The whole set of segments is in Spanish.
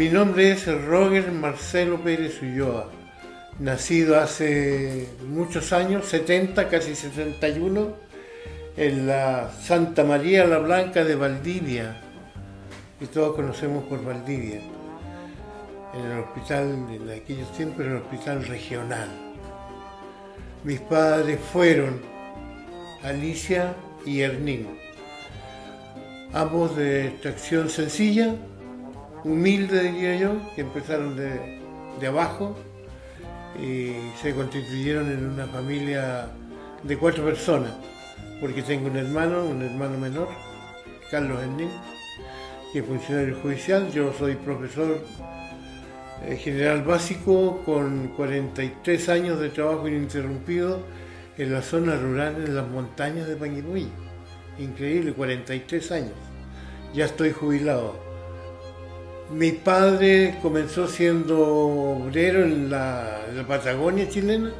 Mi nombre es Roger Marcelo Pérez Ulloa, nacido hace muchos años, 70, casi 61, en la Santa María la Blanca de Valdivia, que todos conocemos por Valdivia, en el hospital, en aquellos tiempos era el hospital regional. Mis padres fueron Alicia y Hernín, ambos de extracción sencilla, humilde diría yo, que empezaron de abajo y se constituyeron en una familia de 4 personas, porque tengo un hermano menor, Carlos Hernín, que es funcionario judicial. Yo soy profesor general básico con 43 años de trabajo ininterrumpido en la zona rural, en las montañas de Panguipulli. Increíble, 43 años. Ya estoy jubilado. Mi padre comenzó siendo obrero en la Patagonia chilena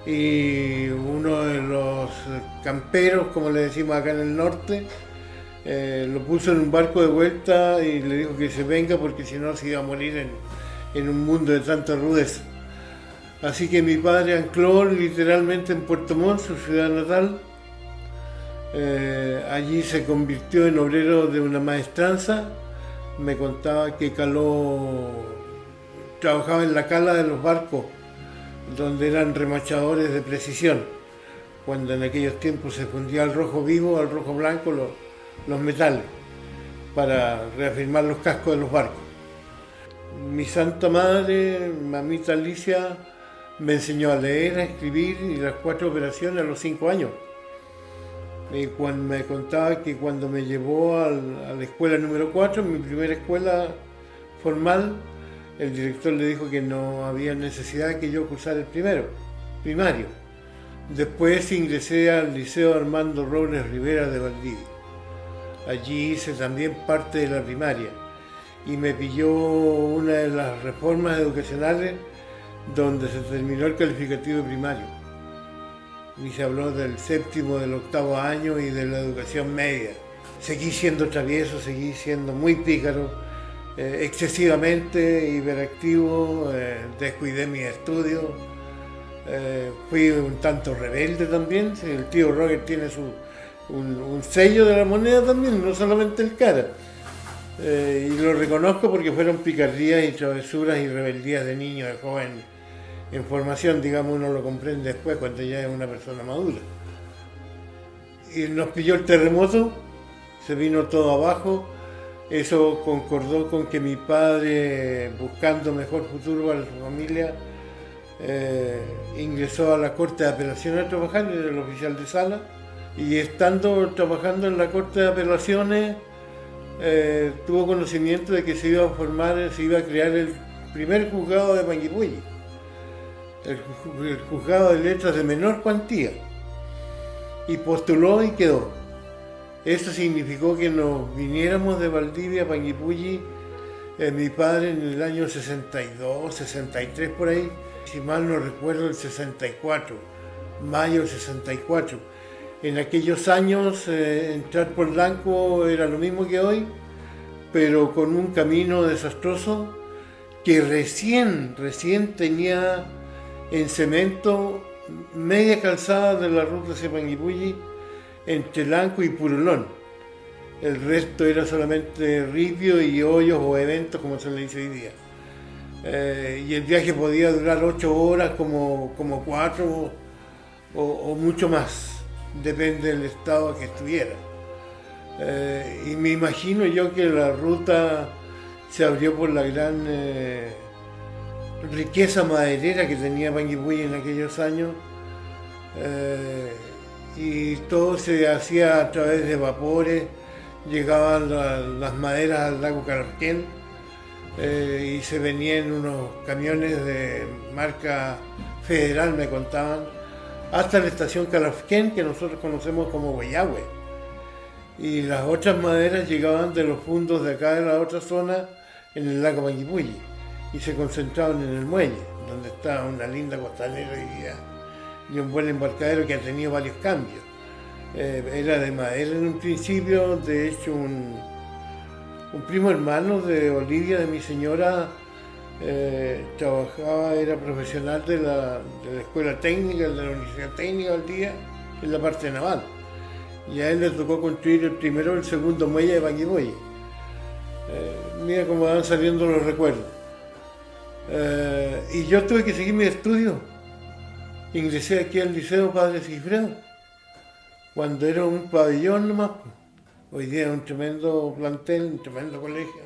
y uno de los camperos, como le decimos acá en el norte, lo puso en un barco de vuelta y le dijo que se venga porque si no se iba a morir en un mundo de tanta rudeza. Así que mi padre ancló literalmente en Puerto Montt, su ciudad natal. Allí se convirtió en obrero de una maestranza. Me contaba que trabajaba en la cala de los barcos, donde eran remachadores de precisión, cuando en aquellos tiempos se fundía al rojo vivo, al rojo blanco, los metales, para reafirmar los cascos de los barcos. Mi santa madre, mamita Alicia, me enseñó a leer, a escribir y las 4 operaciones a los 5 años. Cuando me contaba que cuando me llevó a la escuela número 4, mi primera escuela formal, el director le dijo que no había necesidad de que yo cursara el primario. Después ingresé al Liceo Armando Robles Rivera de Valdivia. Allí hice también parte de la primaria y me pilló una de las reformas educacionales donde se terminó el calificativo primario. Y se habló del 7º, del 8º año y de la educación media. Seguí siendo travieso, seguí siendo muy pícaro, excesivamente hiperactivo, descuidé mis estudios, fui un tanto rebelde también. El tío Roger tiene un sello de la moneda también, no solamente el cara. Y lo reconozco porque fueron picardías y travesuras y rebeldías de niño, de joven, en formación, digamos, uno lo comprende después cuando ya es una persona madura. Y nos pilló el terremoto, se vino todo abajo. Eso concordó con que mi padre, buscando mejor futuro para su familia, ingresó a la Corte de Apelaciones a trabajar, era el oficial de sala, y estando trabajando en la Corte de Apelaciones, tuvo conocimiento de que se iba a crear el primer juzgado de Panguipulli, el juzgado de letras de menor cuantía, y postuló y quedó. Eso significó que nos viniéramos de Valdivia a Panguipulli, mi padre en el año 62, 63 por ahí, si mal no recuerdo el 64, mayo del 64. En aquellos años entrar por Blanco era lo mismo que hoy, pero con un camino desastroso que recién tenía en cemento media calzada de la ruta hacia Panguipulli entre Lanco y Purulón. El resto era solamente ripio y hoyos o eventos, como se le dice hoy día. Y el viaje podía durar 8 horas, como 4 o mucho más, depende del estado que estuviera. Y me imagino yo que la ruta se abrió por la gran riqueza maderera que tenía Panguipulli en aquellos años, y todo se hacía a través de vapores. Llegaban las maderas al lago Calafquén y se venían unos camiones de marca Federal, me contaban, hasta la estación Calafquén, que nosotros conocemos como Guayahue. Y las otras maderas llegaban de los fundos de acá de la otra zona en el lago Panguipulli y se concentraban en el muelle, donde está una linda costanera y un buen embarcadero que ha tenido varios cambios. Era de madera en un principio, de hecho Un primo hermano de Olivia, de mi señora, trabajaba, era profesional de la escuela técnica, de la Universidad Técnica al día, en la parte naval. Y a él le tocó construir el primero y el segundo muelle de Panguipulli. Mira cómo van saliendo los recuerdos. Y yo tuve que seguir mi estudio. Ingresé aquí al Liceo Padre Sigifredo, cuando era un pabellón nomás. Hoy día es un tremendo plantel, un tremendo colegio.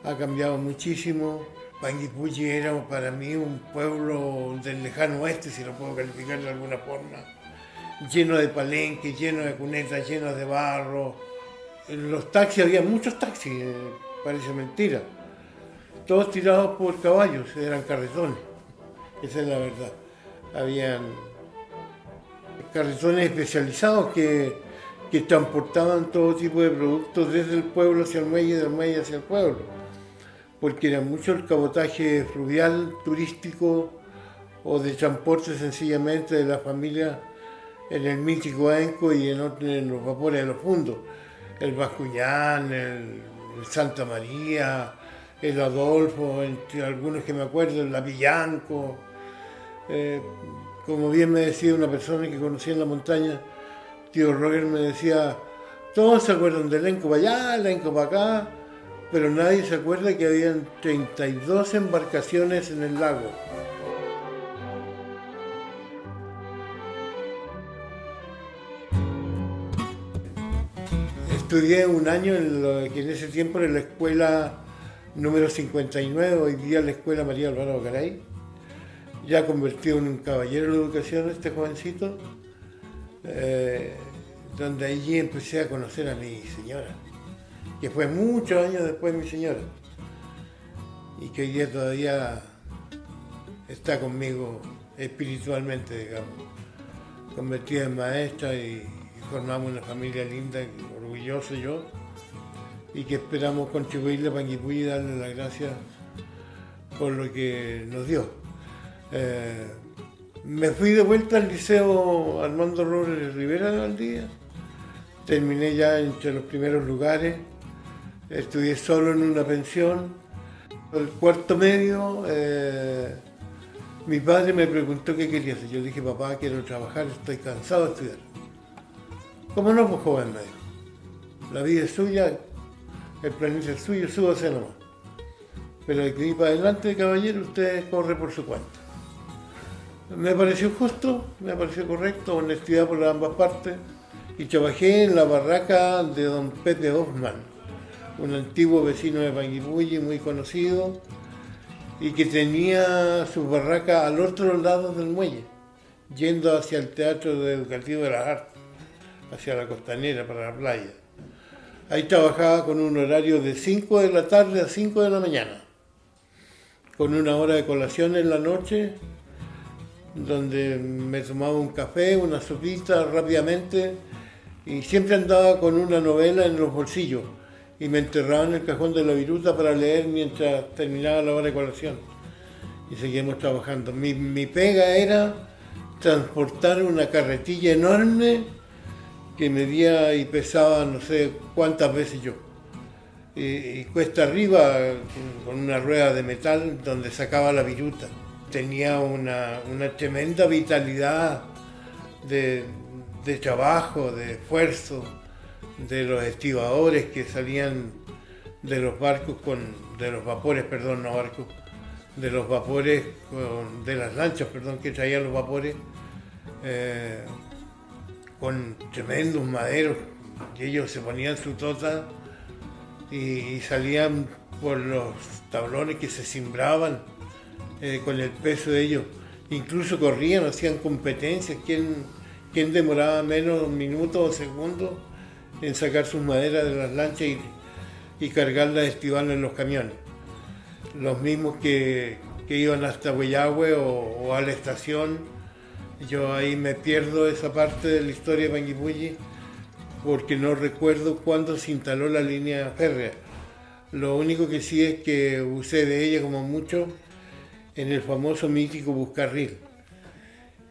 Ha cambiado muchísimo. Panguipulli era para mí un pueblo del lejano oeste, si lo puedo calificar de alguna forma. Lleno de palenques, lleno de cunetas, lleno de barro. En los taxis había muchos taxis, parece mentira. Todos tirados por caballos, eran carretones. Esa es la verdad. Habían carretones especializados que transportaban todo tipo de productos desde el pueblo hacia el muelle, del muelle hacia el pueblo, porque era mucho el cabotaje fluvial, turístico o de transporte sencillamente de la familia en el mítico Aenco y en los vapores de los fundos, el Bascuñán, el Santa María, el Adolfo, entre algunos que me acuerdo, el Avillanco. Como bien me decía una persona que conocí en la montaña, tío Roger me decía, todos se acuerdan del Lenco para allá, el Lenco para acá, pero nadie se acuerda que habían 32 embarcaciones en el lago. Estudié un año que en ese tiempo era la escuela número 59, hoy día la escuela María Alvarado Garay, ya convertido en un caballero de la educación este jovencito. Donde allí empecé a conocer a mi señora, que fue muchos años después de mi señora, y que hoy día todavía está conmigo espiritualmente, digamos, convertida en maestra y formamos una familia linda, orgulloso yo, y que esperamos contribuirle a Panguipulli y darle las gracias por lo que nos dio. Me fui de vuelta al Liceo Armando Robles Rivera de Valdivia, terminé ya entre los primeros lugares, estudié solo en una pensión. El cuarto medio, mi padre me preguntó qué quería hacer. Yo le dije, papá, quiero trabajar, estoy cansado de estudiar. ¿Cómo no? Pues joven, me dijo. La vida es suya, el planeta es suyo, súbase nomás. Pero de aquí para adelante, caballero, usted corre por su cuenta. Me pareció justo, me pareció correcto, honestidad por ambas partes, y trabajé en la barraca de don Pepe Hoffman, un antiguo vecino de Panguipulli muy conocido y que tenía su barraca al otro lado del muelle, yendo hacia el Teatro Educativo de las Artes, hacia la costanera, para la playa. Ahí trabajaba con un horario de 5 de la tarde a 5 de la mañana, con una hora de colación en la noche, donde me tomaba un café, una sopita rápidamente, y siempre andaba con una novela en los bolsillos y me enterraba en el cajón de la viruta para leer mientras terminaba la hora de colación. Y seguíamos trabajando. Mi pega era transportar una carretilla enorme que medía y pesaba no sé cuántas veces yo. Y cuesta arriba con una rueda de metal donde sacaba la viruta. Tenía una tremenda vitalidad de trabajo, de esfuerzo, de los estibadores que salían de los barcos de los vapores, perdón, no barcos, de los vapores, de las lanchas, perdón, que traían los vapores, con tremendos maderos, y ellos se ponían su tota y salían por los tablones que se cimbraban con el peso de ellos. Incluso corrían, hacían competencias, quién demoraba menos minutos o segundos en sacar sus maderas de las lanchas y cargarlas, estibarlas en los camiones. Los mismos que iban hasta Huellahue o a la estación. Yo ahí me pierdo esa parte de la historia de Panguipulli porque no recuerdo cuándo se instaló la línea férrea. Lo único que sí es que usé de ella como mucho en el famoso mítico Buscarril,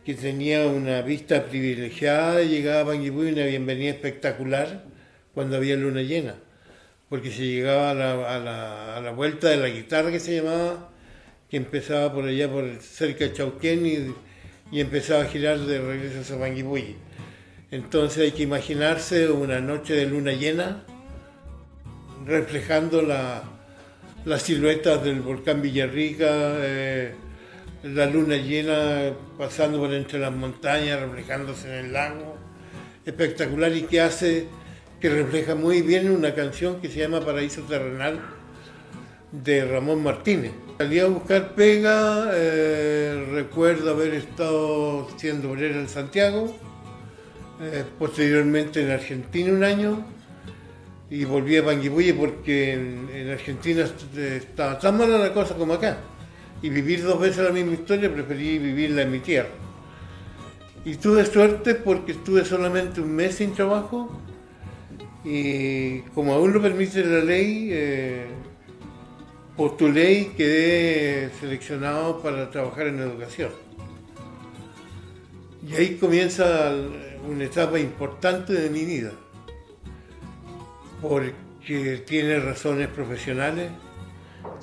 que tenía una vista privilegiada, llegaba a Panguipulli, una bienvenida espectacular cuando había luna llena, porque se llegaba a la vuelta de la guitarra que se llamaba, que empezaba por allá, por cerca de Chauquén, y empezaba a girar de regreso a Panguipulli. Entonces hay que imaginarse una noche de luna llena, reflejando las siluetas del volcán Villarrica, la luna llena pasando por entre las montañas, reflejándose en el lago, espectacular, y que refleja muy bien una canción que se llama Paraíso Terrenal de Ramón Martínez. Salí a buscar pega, recuerdo haber estado siendo obrero en Santiago, posteriormente en Argentina un año, y volví a Panguipulli porque en Argentina estaba tan mala la cosa como acá. Y vivir 2 veces la misma historia, preferí vivirla en mi tierra. Y tuve suerte porque estuve solamente 1 mes sin trabajo, y como aún lo permite la ley, postulé y quedé seleccionado para trabajar en educación. Y ahí comienza una etapa importante de mi vida, porque tiene razones profesionales,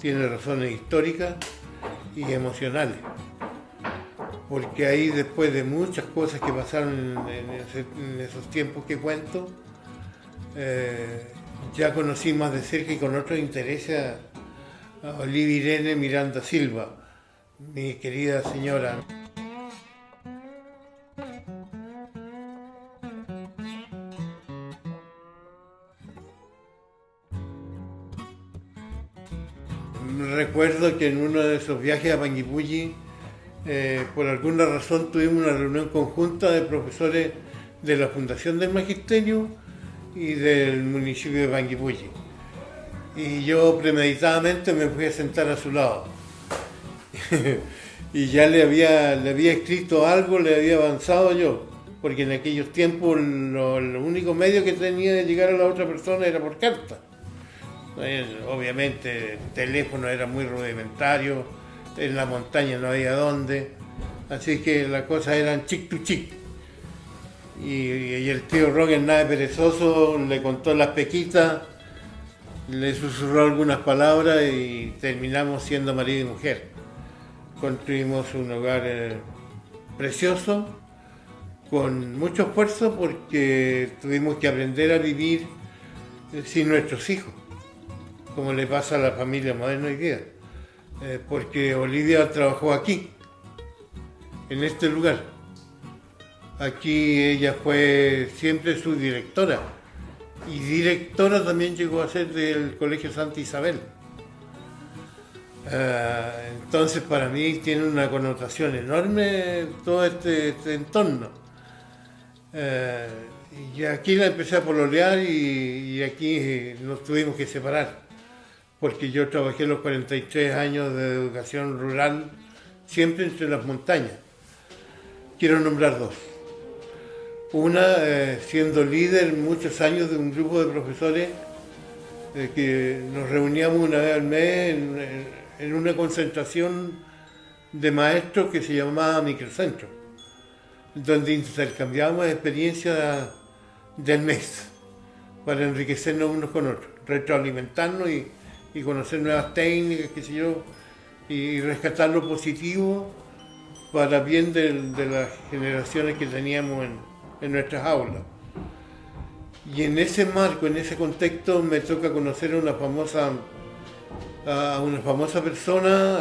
tiene razones históricas y emocionales. Porque ahí, después de muchas cosas que pasaron en esos tiempos que cuento, ya conocí más de cerca y con otros intereses a Olivia Irene Miranda Silva, mi querida señora. Recuerdo que en uno de esos viajes a Panguipulli, por alguna razón tuvimos una reunión conjunta de profesores de la Fundación del Magisterio y del municipio de Panguipulli. Y yo premeditadamente me fui a sentar a su lado. Y ya le había escrito algo, le había avanzado yo, porque en aquellos tiempos lo único medio que tenía de llegar a la otra persona era por carta. Obviamente el teléfono era muy rudimentario, en la montaña no había dónde, así que las cosas eran chic to chic. Y el tío Roger, nada de perezoso, le contó las pequitas, le susurró algunas palabras y terminamos siendo marido y mujer. Construimos un hogar precioso, con mucho esfuerzo, porque tuvimos que aprender a vivir sin nuestros hijos, como le pasa a la familia moderna hoy día, porque Olivia trabajó aquí, en este lugar. Aquí ella fue siempre su directora, y directora también llegó a ser del Colegio Santa Isabel. Entonces para mí tiene una connotación enorme todo este entorno. Y aquí la empecé a pololear y aquí nos tuvimos que separar, porque yo trabajé los 43 años de educación rural, siempre entre las montañas. Quiero nombrar 2. Una, siendo líder muchos años de un grupo de profesores que nos reuníamos una vez al mes en una concentración de maestros que se llamaba Microcentro, donde intercambiábamos experiencias del mes para enriquecernos unos con otros, retroalimentarnos y conocer nuevas técnicas, qué sé yo, y rescatar lo positivo para bien de las generaciones que teníamos en nuestras aulas. Y en ese marco, en ese contexto, me toca conocer a una famosa persona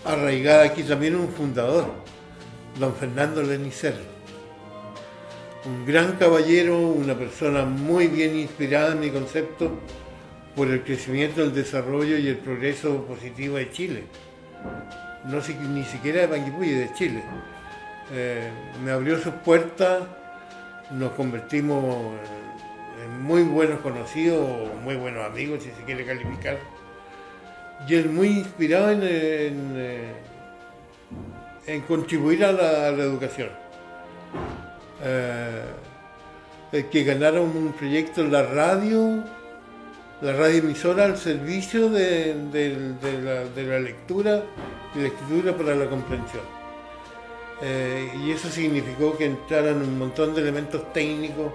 arraigada aquí también, un fundador, don Fernando Lenicer. Un gran caballero, una persona muy bien inspirada en mi concepto por el crecimiento, el desarrollo y el progreso positivo de Chile. Ni siquiera de Panguipulli, de Chile. Me abrió sus puertas, nos convertimos en muy buenos conocidos, o muy buenos amigos, si se quiere calificar. Y él muy inspirado en contribuir a la educación. Que ganaron un proyecto en la radio emisora al servicio de la lectura y la escritura para la comprensión. Y eso significó que entraran un montón de elementos técnicos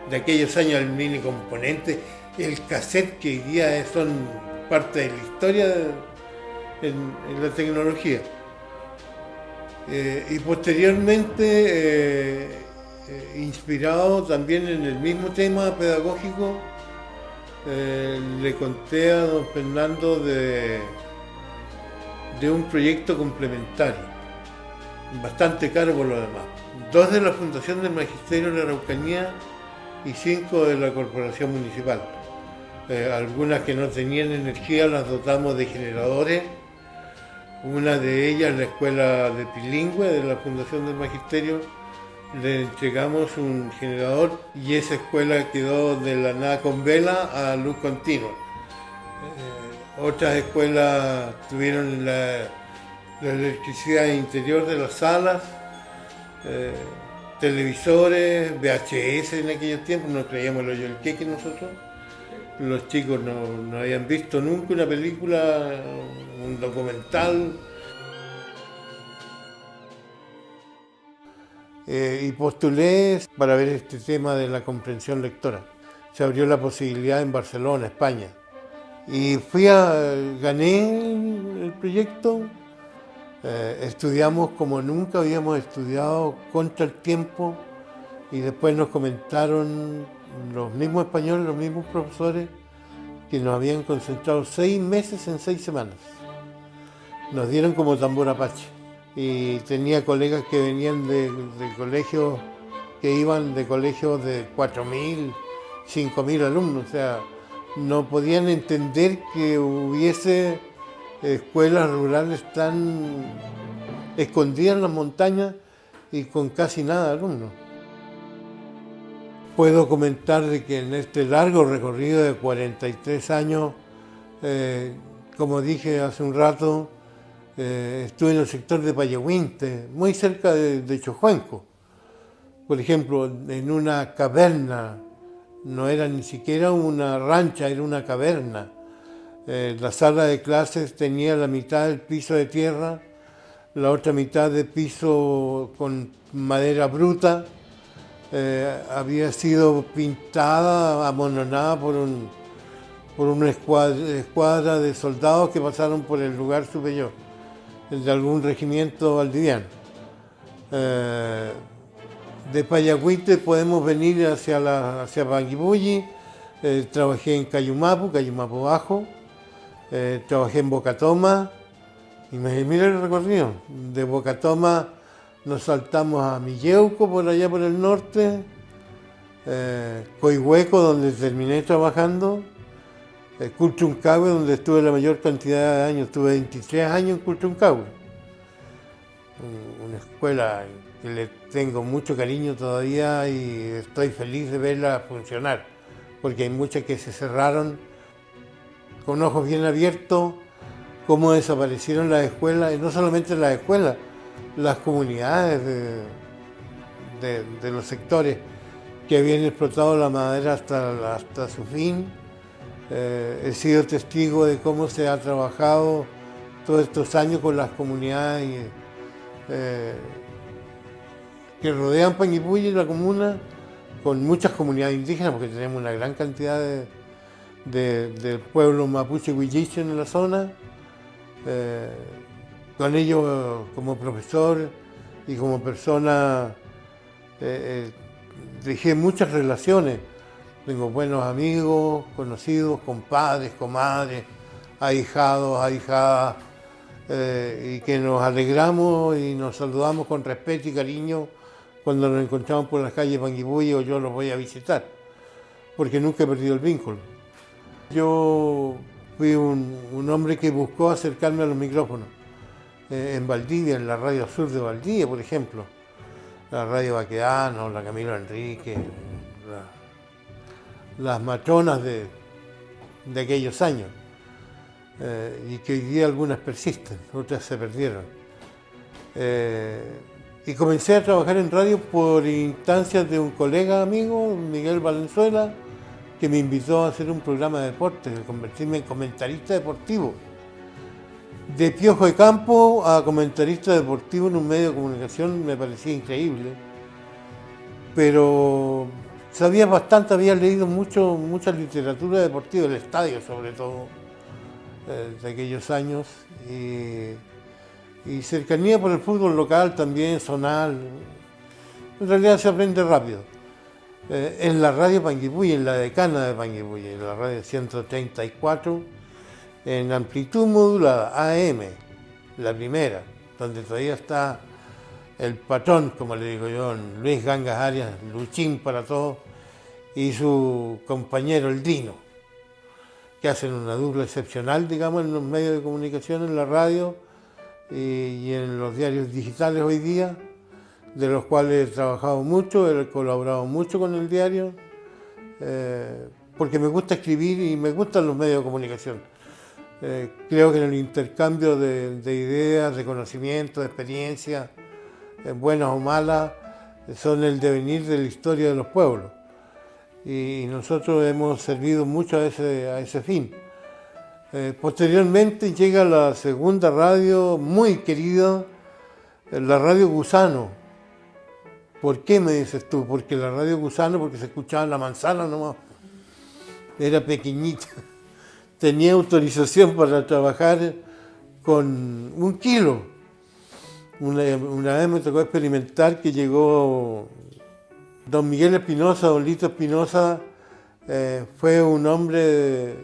de aquellos años, el mini componente, el cassette que hoy día son parte de la historia en la tecnología. Y posteriormente, inspirado también en el mismo tema pedagógico, le conté a don Fernando de un proyecto complementario, bastante caro por lo demás. 2 de la Fundación del Magisterio de la Araucanía y 5 de la Corporación Municipal. Algunas que no tenían energía las dotamos de generadores. Una de ellas, la Escuela de Pilingüe de la Fundación del Magisterio, le entregamos un generador y esa escuela quedó de la nada con vela a luz continua. Otras escuelas tuvieron la electricidad interior de las salas, televisores, VHS en aquellos tiempos, no creíamos el hoyo del queque nosotros. Los chicos no habían visto nunca una película, un documental. Y postulé para ver este tema de la comprensión lectora. Se abrió la posibilidad en Barcelona, España. Y gané el proyecto. Estudiamos como nunca habíamos estudiado, contra el tiempo, y después nos comentaron los mismos españoles, los mismos profesores, que nos habían concentrado 6 meses en 6 semanas. Nos dieron como tambor apache. Y tenía colegas que venían de colegios, que iban de colegios de 4.000, 5.000 alumnos. O sea, no podían entender que hubiese escuelas rurales tan escondidas en las montañas y con casi nada de alumnos. Puedo comentar de que en este largo recorrido de 43 años, como dije hace un rato, estuve en el sector de Payahuinte, muy cerca de Chojuenco. Por ejemplo, en una caverna, no era ni siquiera una rancha, era una caverna. La sala de clases tenía la mitad del piso de tierra, la otra mitad de piso con madera bruta. Había sido pintada, amononada por una escuadra de soldados que pasaron por el lugar superior, de algún regimiento valdiviano. De Payahuite podemos venir hacia Panguipulli. Trabajé en Cayumapu Bajo, trabajé en Bocatoma, y mira el recorrido. De Bocatoma nos saltamos a Milleuco, por allá por el norte, Coihueco, donde terminé trabajando, Culchuncahue, donde estuve la mayor cantidad de años, estuve 23 años en Culchuncahue, una escuela que le tengo mucho cariño todavía y estoy feliz de verla funcionar, porque hay muchas que se cerraron con ojos bien abiertos, cómo desaparecieron las escuelas, y no solamente las escuelas, las comunidades de los sectores que habían explotado la madera hasta su fin. He sido testigo de cómo se ha trabajado todos estos años con las comunidades que rodean Panguipulli, la comuna, con muchas comunidades indígenas, porque tenemos una gran cantidad de pueblos mapuche huilliche en la zona. Con ellos, como profesor y como persona, dejé muchas relaciones. Tengo buenos amigos, conocidos, compadres, comadres, ahijados, ahijadas, y que nos alegramos y nos saludamos con respeto y cariño cuando nos encontramos por las calles de Panguipulli o yo los voy a visitar, porque nunca he perdido el vínculo. Yo fui un hombre que buscó acercarme a los micrófonos. En Valdivia, en la Radio Sur de Valdivia, por ejemplo, la Radio Baquedano, la Camilo Enrique, las matronas de aquellos años, y que hoy día algunas persisten, otras se perdieron. Y comencé a trabajar en radio por instancias de un colega amigo, Miguel Valenzuela, que me invitó a hacer un programa de deportes, a convertirme en comentarista deportivo. De piojo de campo a comentarista deportivo en un medio de comunicación me parecía increíble, pero sabía bastante, había leído mucha literatura deportiva, el estadio sobre todo, de aquellos años, y cercanía por el fútbol local también, zonal. En realidad se aprende rápido. En la radio Panguipulli, en la decana de Panguipulli, en la radio 134, en amplitud modulada, AM, la primera, donde todavía está el patrón, como le digo yo, Luis Gangas Arias, Luchín para todos, y su compañero el Dino, que hacen una dupla excepcional, digamos, en los medios de comunicación, en la radio y en los diarios digitales hoy día, de los cuales he trabajado mucho, he colaborado mucho con el diario, porque me gusta escribir y me gustan los medios de comunicación. Creo que en el intercambio de ideas, de conocimiento, de experiencias, buenas o malas, son el devenir de la historia de los pueblos. Y nosotros hemos servido mucho a ese fin. Posteriormente llega la segunda radio muy querida, la Radio Gusano. ¿Por qué me dices tú? Porque la Radio Gusano, porque se escuchaba en La Manzana nomás. Era pequeñita. Tenía autorización para trabajar con 1 kilo. Una vez me tocó experimentar que llegó don Miguel Espinosa, don Lito Espinosa, fue un hombre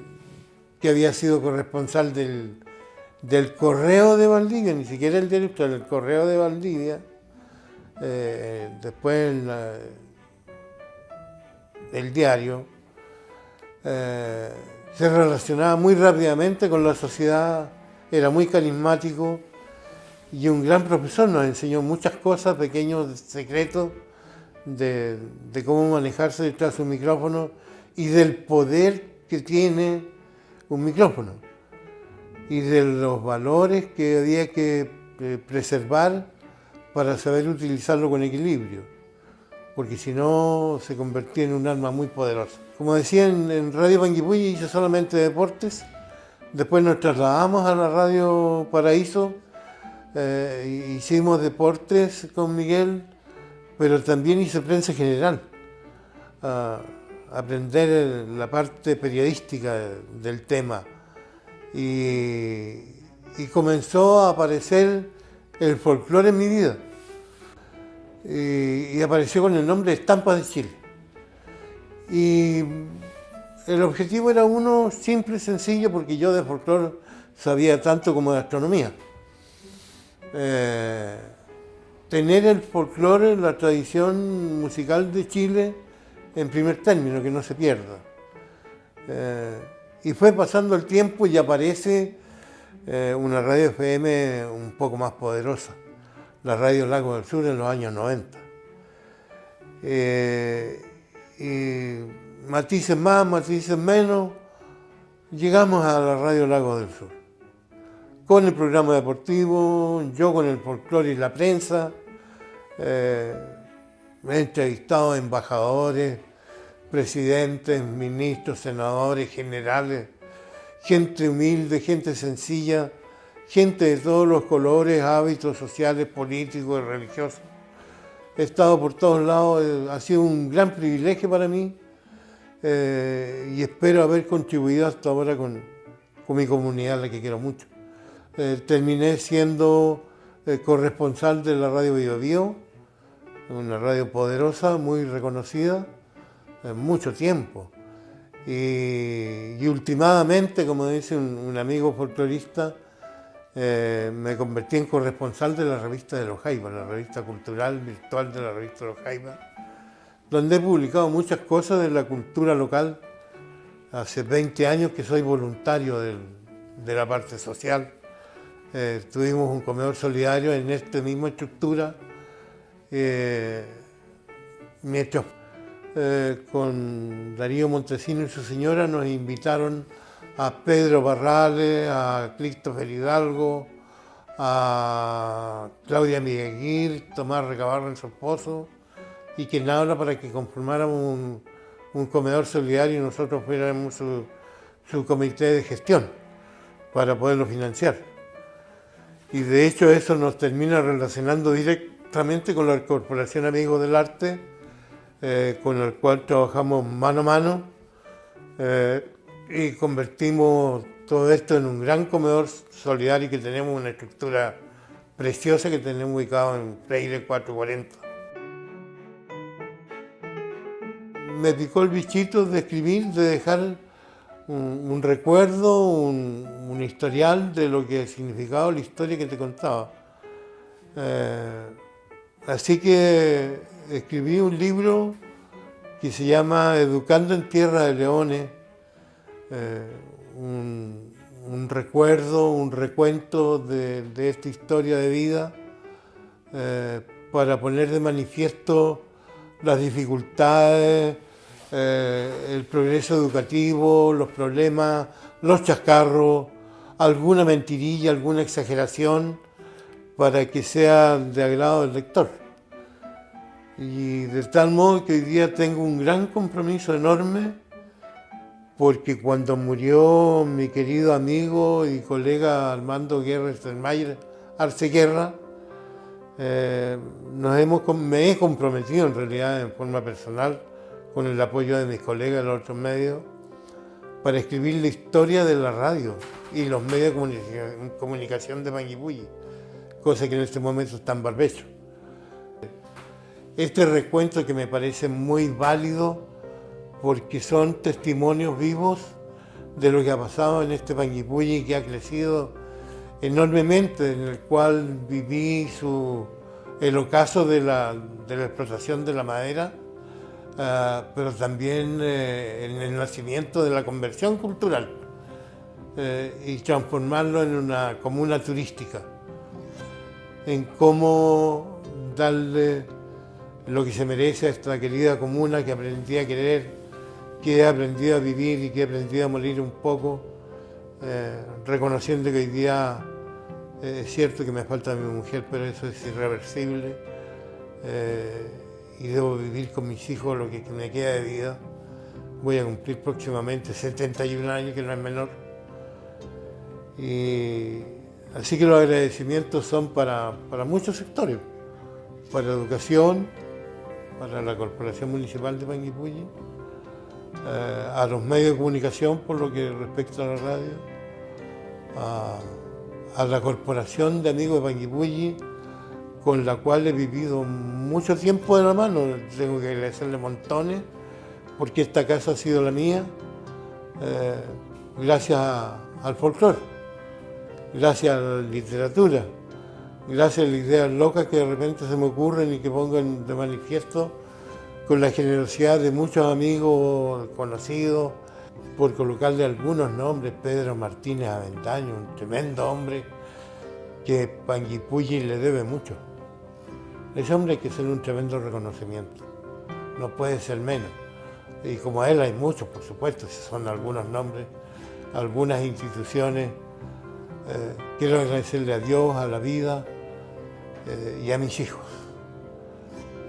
que había sido corresponsal del Correo de Valdivia, ni siquiera el director, del Correo de Valdivia. Después el diario, se relacionaba muy rápidamente con la sociedad, era muy carismático y un gran profesor, nos enseñó muchas cosas, pequeños secretos de cómo manejarse detrás de un micrófono y del poder que tiene un micrófono y de los valores que había que preservar para saber utilizarlo con equilibrio, porque si no se convertía en un arma muy poderosa. Como decía, en Radio Panguipulli hice solamente deportes, después nos trasladamos a la Radio Paraíso, hicimos deportes con Miguel, pero también hice prensa general, aprender la parte periodística del tema, y comenzó a aparecer el folclore en mi vida, y apareció con el nombre de Estampas de Chile. Y el objetivo era uno simple y sencillo, porque yo de folclore sabía tanto como de astronomía. Tener el folclore, la tradición musical de Chile en primer término, que no se pierda. Y fue pasando el tiempo y aparece una radio FM un poco más poderosa, la Radio Lago del Sur en los años 90. Y matices más, matices menos, llegamos a la Radio Lago del Sur. Con el programa deportivo, yo con el folclore y la prensa, he entrevistado a embajadores, presidentes, ministros, senadores, generales, gente humilde, gente sencilla, gente de todos los colores, hábitos sociales, políticos y religiosos. He estado por todos lados, ha sido un gran privilegio para mí, y espero haber contribuido hasta ahora con mi comunidad, a la que quiero mucho. Terminé siendo corresponsal de la Radio Bio Bio, una radio poderosa, muy reconocida, mucho tiempo. Y últimamente, como dice un amigo folclorista, me convertí en corresponsal de la revista de los Jaivas, la revista cultural virtual de la revista de los Jaivas, donde he publicado muchas cosas de la cultura local. Hace 20 años que soy voluntario de la parte social. Tuvimos un comedor solidario en esta misma estructura, mientras con Darío Montesino y su señora nos invitaron a Pedro Barrales, a Christopher Hidalgo, a Claudia Miguel, Tomás Recabarren, su esposo, y quien habla, para que conformáramos un comedor solidario y nosotros fuéramos su comité de gestión para poderlo financiar. Y de hecho eso nos termina relacionando directamente con la Corporación Amigos del Arte, con el cual trabajamos mano a mano y convertimos todo esto en un gran comedor solidario que tenemos una estructura preciosa que tenemos ubicado en Freire 440. Me picó el bichito de escribir, de dejar un recuerdo, un historial de lo que ha significado la historia que te contaba. Así que escribí un libro que se llama Educando en Tierra de Leones, un recuerdo, un recuento de esta historia de vida para poner de manifiesto las dificultades, el progreso educativo, los problemas, los chascarros, alguna mentirilla, alguna exageración, para que sea de agrado del lector. Y de tal modo que hoy día tengo un gran compromiso enorme, porque cuando murió mi querido amigo y colega Armando Guerra Sternmayer Arceguerra, me he comprometido en realidad en forma personal, con el apoyo de mis colegas de los otros medios, para escribir la historia de la radio y los medios de comunicación de Panguipulli, cosa que en este momento está en barbecho. Este recuento que me parece muy válido porque son testimonios vivos de lo que ha pasado en este Panguipulli, que ha crecido enormemente, en el cual viví el ocaso de la explotación de la madera, pero también en el nacimiento de la conversión cultural y transformarlo en una comuna turística, en cómo darle lo que se merece a esta querida comuna que aprendí a querer, que he aprendido a vivir y que he aprendido a morir un poco, reconociendo que hoy día es cierto que me falta mi mujer, pero eso es irreversible. Y debo vivir con mis hijos lo que me queda de vida. Voy a cumplir próximamente 71 años, que no es menor. Y así que los agradecimientos son para muchos sectores, para educación, para la Corporación Municipal de Panguipulli, a los medios de comunicación por lo que respecta a la radio, a la Corporación de Amigos de Panguipulli, con la cual he vivido mucho tiempo de la mano. Tengo que agradecerle montones, porque esta casa ha sido la mía, gracias al folclore, gracias a la literatura, gracias a las ideas locas que de repente se me ocurren y que pongo de manifiesto con la generosidad de muchos amigos conocidos, por colocarle algunos nombres: Pedro Martínez Avendaño, un tremendo hombre que Panguipulli le debe mucho. Ese hombre hay que hacerle un tremendo reconocimiento, no puede ser menos. Y como a él hay muchos, por supuesto, esos son algunos nombres, algunas instituciones. Quiero agradecerle a Dios, a la vida y a mis hijos.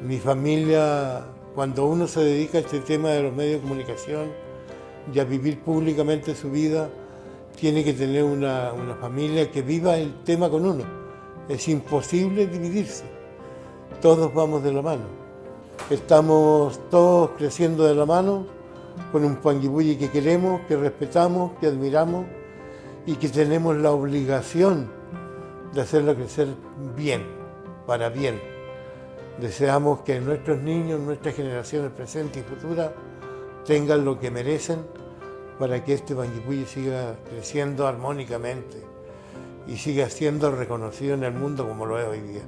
Mi familia, cuando uno se dedica a este tema de los medios de comunicación y a vivir públicamente su vida, tiene que tener una familia que viva el tema con uno. Es imposible dividirse. Todos vamos de la mano. Estamos todos creciendo de la mano con un Panguipulli que queremos, que respetamos, que admiramos y que tenemos la obligación de hacerlo crecer bien, para bien. Deseamos que nuestros niños, nuestras generaciones presentes y futuras tengan lo que merecen para que este Panguipulli siga creciendo armónicamente y siga siendo reconocido en el mundo como lo es hoy día.